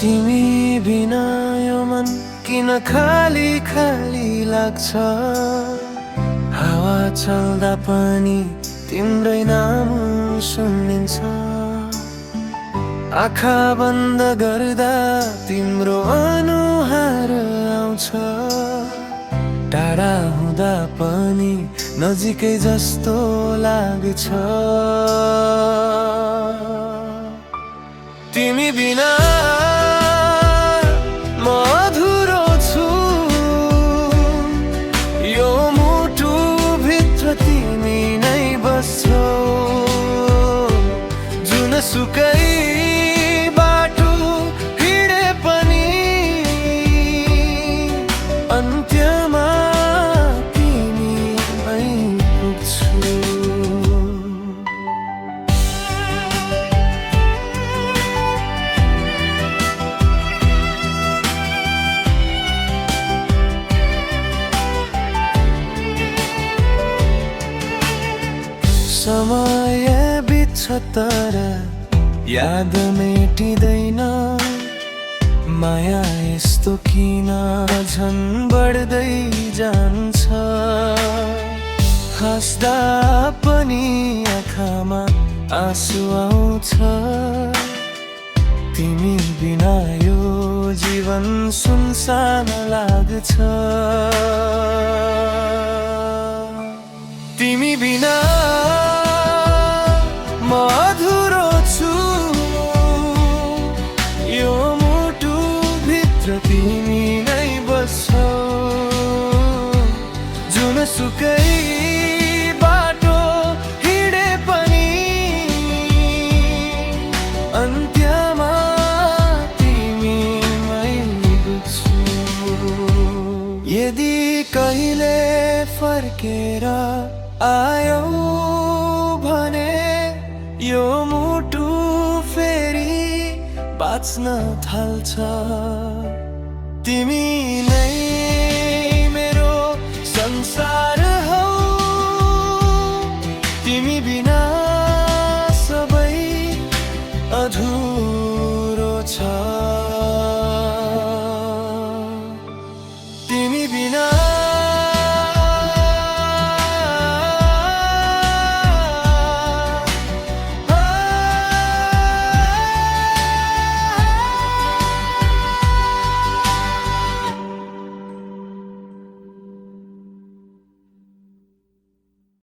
तिमी बिना यो मन किन खाली खाली लाग्छ। हावा चल्दा पनि तिम्रै नाम सुनिन्छ। आँखा बन्द गर्दा तिम्रो अनुहार आउँछ। टाढा हुँदा पनि नजिकै जस्तो लाग्छ। तिमी बिना म अधुरो छु। यो मुटु भित्र तिमी नै बस्छौ। जुनसुकै बाटो हिँडे पनि अन्त्यमा तिमीमै पुग्छु। समय बित्छ तर याद मेटिँदैन। माया यस्तो किन झन् बढ्दै जान्छ। हाँस्दा पनि आँखामा आँसु आउँछ। तिमी बिना यो जीवन सुनसान लाग्छ। तिमी बिना म अधुरो छु। यो मुटु भित्र तिमी नै बस्छौ। जुनसुकै बाटो हिँडे पनि अन्त्यमा तिमीमै पुग्छु। यदि कहिले फर्केर आयौ भने यो मुटु फेरि बाँच्न थाल्छ। तिमी नै मेरो संसार